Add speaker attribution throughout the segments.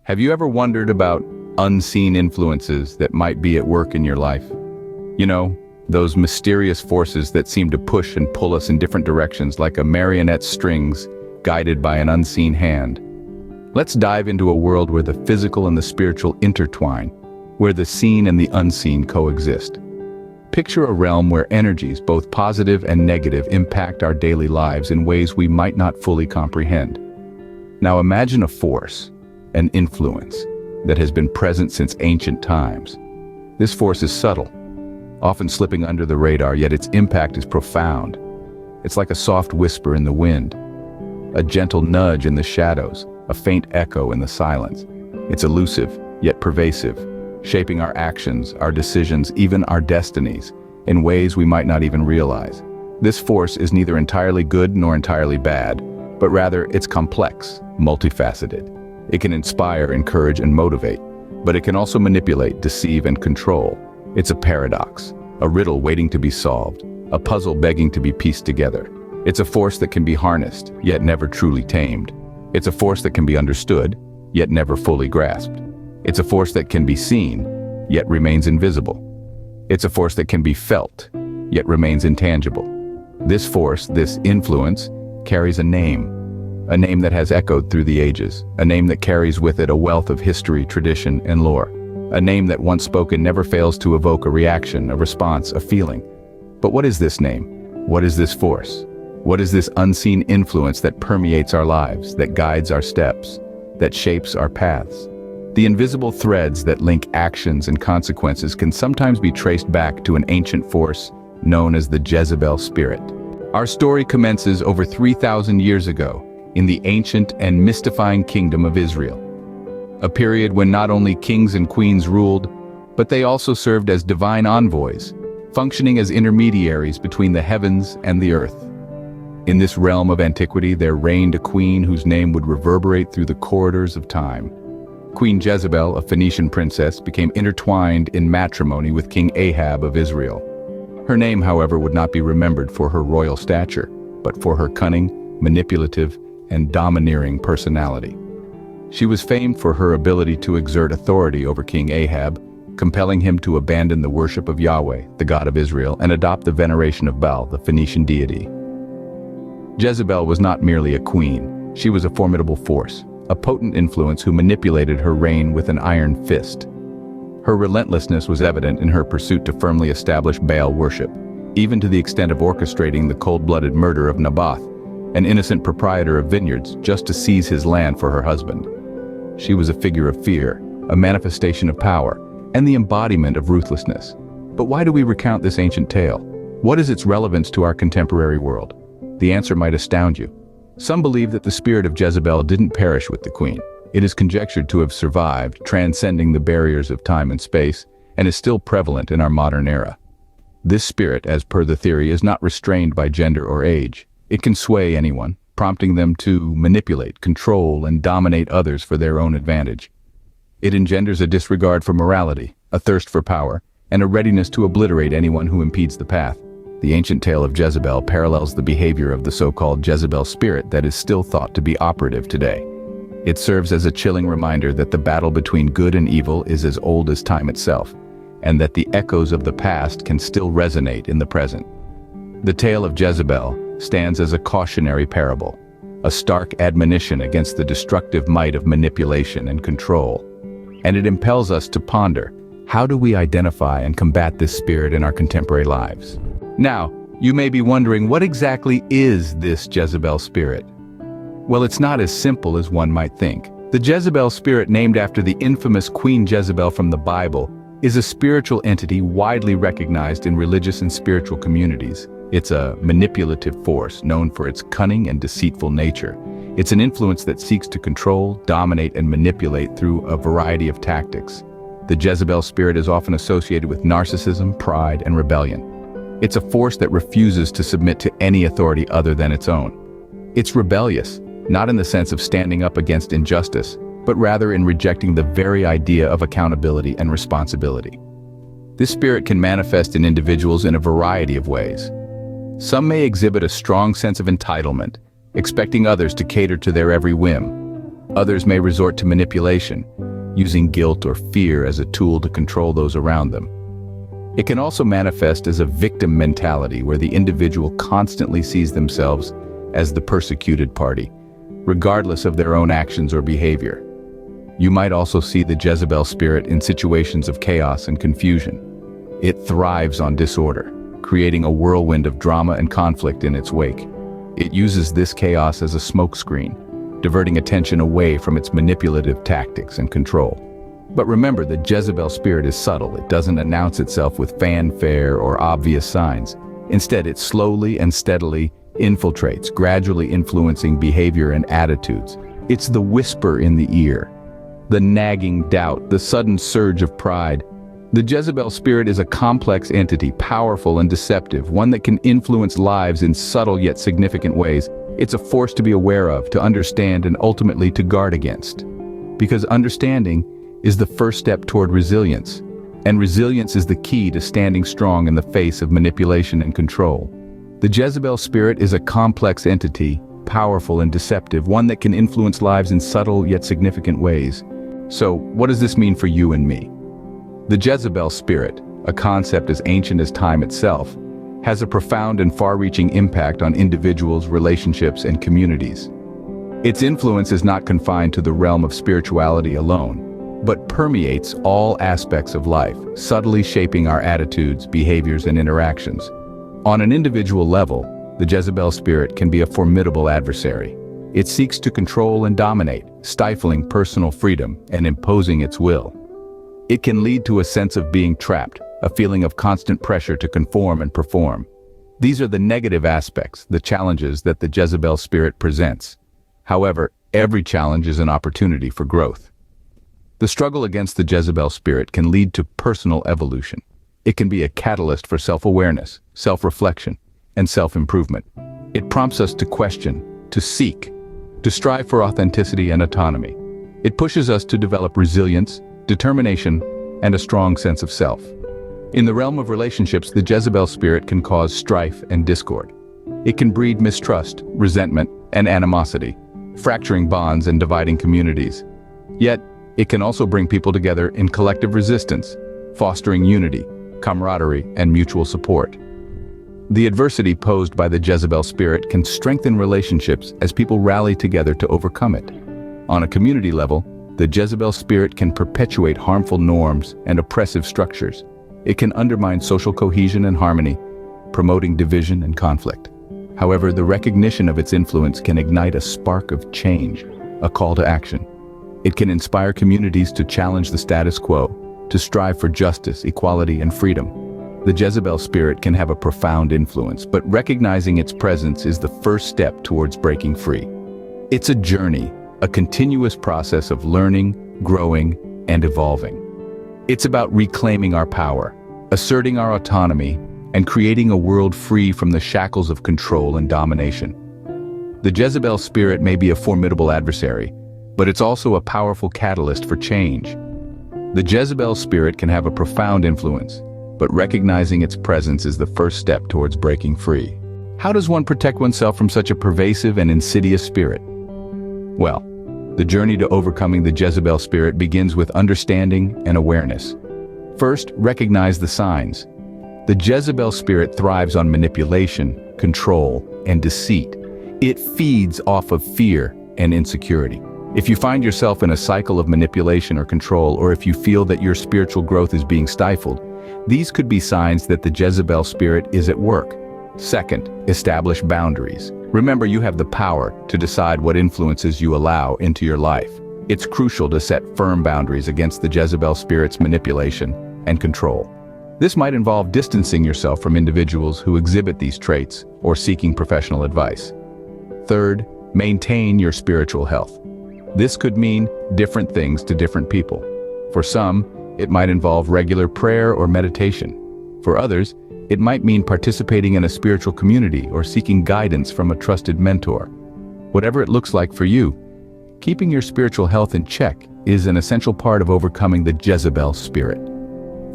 Speaker 1: Have you ever wondered about unseen influences that might be at work in your life? You know, those mysterious forces that seem to push and pull us in different directions like a marionette's strings guided by an unseen hand. Let's dive into a world where the physical and the spiritual intertwine, where the seen and the unseen coexist. Picture a realm where energies, both positive and negative, impact our daily lives in ways we might not fully comprehend. Now imagine a force, an influence, that has been present since ancient times. This force is subtle, often slipping under the radar, yet its impact is profound. It's like a soft whisper in the wind, a gentle nudge in the shadows, a faint echo in the silence. It's elusive, yet pervasive, shaping our actions, our decisions, even our destinies, in ways we might not even realize. This force is neither entirely good nor entirely bad, but rather it's complex, multifaceted. It can inspire, encourage, and motivate, but it can also manipulate, deceive, and control. It's a paradox, a riddle waiting to be solved, a puzzle begging to be pieced together. It's a force that can be harnessed, yet never truly tamed. It's a force that can be understood, yet never fully grasped. It's a force that can be seen, yet remains invisible. It's a force that can be felt, yet remains intangible. This force, this influence, carries a name that has echoed through the ages, a name that carries with it a wealth of history, tradition, and lore. A name that once spoken never fails to evoke a reaction, a response, a feeling. But what is this name? What is this force? What is this unseen influence that permeates our lives, that guides our steps, that shapes our paths? The invisible threads that link actions and consequences can sometimes be traced back to an ancient force known as the Jezebel spirit. Our story commences over 3,000 years ago, in the ancient and mystifying kingdom of Israel. A period when not only kings and queens ruled, but they also served as divine envoys, functioning as intermediaries between the heavens and the earth. In this realm of antiquity, there reigned a queen whose name would reverberate through the corridors of time. Queen Jezebel, a Phoenician princess, became intertwined in matrimony with King Ahab of Israel. Her name, however, would not be remembered for her royal stature, but for her cunning, manipulative, and domineering personality. She was famed for her ability to exert authority over King Ahab, compelling him to abandon the worship of Yahweh, the God of Israel, and adopt the veneration of Baal, the Phoenician deity. Jezebel was not merely a queen, she was a formidable force, a potent influence who manipulated her reign with an iron fist. Her relentlessness was evident in her pursuit to firmly establish Baal worship, even to the extent of orchestrating the cold-blooded murder of Naboth, an innocent proprietor of vineyards, just to seize his land for her husband. She was a figure of fear, a manifestation of power, and the embodiment of ruthlessness. But why do we recount this ancient tale? What is its relevance to our contemporary world? The answer might astound you. Some believe that the spirit of Jezebel didn't perish with the queen. It is conjectured to have survived, transcending the barriers of time and space, and is still prevalent in our modern era. This spirit, as per the theory, is not restrained by gender or age. It can sway anyone, prompting them to manipulate, control, and dominate others for their own advantage. It engenders a disregard for morality, a thirst for power, and a readiness to obliterate anyone who impedes the path. The ancient tale of Jezebel parallels the behavior of the so-called Jezebel spirit that is still thought to be operative today. It serves as a chilling reminder that the battle between good and evil is as old as time itself, and that the echoes of the past can still resonate in the present. The tale of Jezebel stands as a cautionary parable, a stark admonition against the destructive might of manipulation and control. And it impels us to ponder, how do we identify and combat this spirit in our contemporary lives? Now, you may be wondering, what exactly is this Jezebel spirit? Well, it's not as simple as one might think. The Jezebel spirit, named after the infamous Queen Jezebel from the Bible, is a spiritual entity widely recognized in religious and spiritual communities. It's a manipulative force known for its cunning and deceitful nature. It's an influence that seeks to control, dominate, and manipulate through a variety of tactics. The Jezebel spirit is often associated with narcissism, pride, and rebellion. It's a force that refuses to submit to any authority other than its own. It's rebellious, not in the sense of standing up against injustice, but rather in rejecting the very idea of accountability and responsibility. This spirit can manifest in individuals in a variety of ways. Some may exhibit a strong sense of entitlement, expecting others to cater to their every whim. Others may resort to manipulation, using guilt or fear as a tool to control those around them. It can also manifest as a victim mentality where the individual constantly sees themselves as the persecuted party, regardless of their own actions or behavior. You might also see the Jezebel spirit in situations of chaos and confusion. It thrives on disorder, creating a whirlwind of drama and conflict in its wake. It uses this chaos as a smokescreen, diverting attention away from its manipulative tactics and control. But remember, the Jezebel spirit is subtle. It doesn't announce itself with fanfare or obvious signs. Instead, it slowly and steadily infiltrates, gradually influencing behavior and attitudes. It's the whisper in the ear, the nagging doubt, the sudden surge of pride. The Jezebel spirit is a complex entity, powerful and deceptive, one that can influence lives in subtle yet significant ways. It's a force to be aware of, to understand, and ultimately to guard against. Because understanding is the first step toward resilience, and resilience is the key to standing strong in the face of manipulation and control. The Jezebel spirit is a complex entity, powerful and deceptive, one that can influence lives in subtle yet significant ways. So, what does this mean for you and me? The Jezebel spirit, a concept as ancient as time itself, has a profound and far-reaching impact on individuals, relationships, and communities. Its influence is not confined to the realm of spirituality alone, but permeates all aspects of life, subtly shaping our attitudes, behaviors, and interactions. On an individual level, the Jezebel spirit can be a formidable adversary. It seeks to control and dominate, stifling personal freedom and imposing its will. It can lead to a sense of being trapped, a feeling of constant pressure to conform and perform. These are the negative aspects, the challenges that the Jezebel spirit presents. However, every challenge is an opportunity for growth. The struggle against the Jezebel spirit can lead to personal evolution. It can be a catalyst for self-awareness, self-reflection, and self-improvement. It prompts us to question, to seek, to strive for authenticity and autonomy. It pushes us to develop resilience, determination, and a strong sense of self. In the realm of relationships, the Jezebel spirit can cause strife and discord. It can breed mistrust, resentment, and animosity, fracturing bonds and dividing communities. Yet, it can also bring people together in collective resistance, fostering unity, camaraderie, and mutual support. The adversity posed by the Jezebel spirit can strengthen relationships as people rally together to overcome it. On a community level, the Jezebel spirit can perpetuate harmful norms and oppressive structures. It can undermine social cohesion and harmony, promoting division and conflict. However, the recognition of its influence can ignite a spark of change, a call to action. It can inspire communities to challenge the status quo, to strive for justice, equality, and freedom. The Jezebel spirit can have a profound influence, but recognizing its presence is the first step towards breaking free. It's a journey, a continuous process of learning, growing, and evolving. It's about reclaiming our power, asserting our autonomy, and creating a world free from the shackles of control and domination. The Jezebel spirit may be a formidable adversary, but it's also a powerful catalyst for change. The Jezebel spirit can have a profound influence, but recognizing its presence is the first step towards breaking free. How does one protect oneself from such a pervasive and insidious spirit? Well, the journey to overcoming the Jezebel spirit begins with understanding and awareness. First, recognize the signs. The Jezebel spirit thrives on manipulation, control, and deceit. It feeds off of fear and insecurity. If you find yourself in a cycle of manipulation or control, or if you feel that your spiritual growth is being stifled, these could be signs that the Jezebel spirit is at work. Second, establish boundaries. Remember, you have the power to decide what influences you allow into your life. It's crucial to set firm boundaries against the Jezebel spirit's manipulation and control. This might involve distancing yourself from individuals who exhibit these traits or seeking professional advice. Third, maintain your spiritual health. This could mean different things to different people. For some, it might involve regular prayer or meditation. For others, it might mean participating in a spiritual community or seeking guidance from a trusted mentor. Whatever it looks like for you, keeping your spiritual health in check is an essential part of overcoming the Jezebel spirit.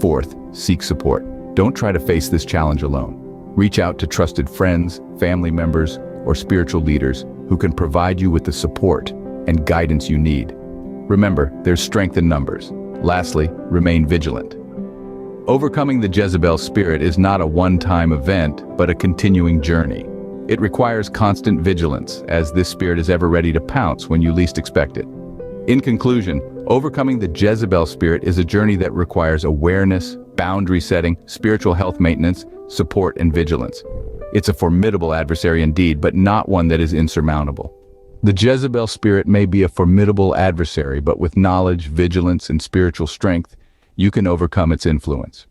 Speaker 1: Fourth, seek support. Don't try to face this challenge alone. Reach out to trusted friends, family members, or spiritual leaders who can provide you with the support and guidance you need. Remember, there's strength in numbers. Lastly, remain vigilant. Overcoming the Jezebel spirit is not a one-time event, but a continuing journey. It requires constant vigilance, as this spirit is ever ready to pounce when you least expect it. In conclusion, overcoming the Jezebel spirit is a journey that requires awareness, boundary setting, spiritual health maintenance, support, and vigilance. It's a formidable adversary indeed, but not one that is insurmountable. The Jezebel spirit may be a formidable adversary, but with knowledge, vigilance, and spiritual strength, you can overcome its influence.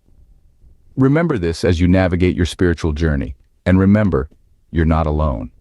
Speaker 1: Remember this as you navigate your spiritual journey, and remember, you're not alone.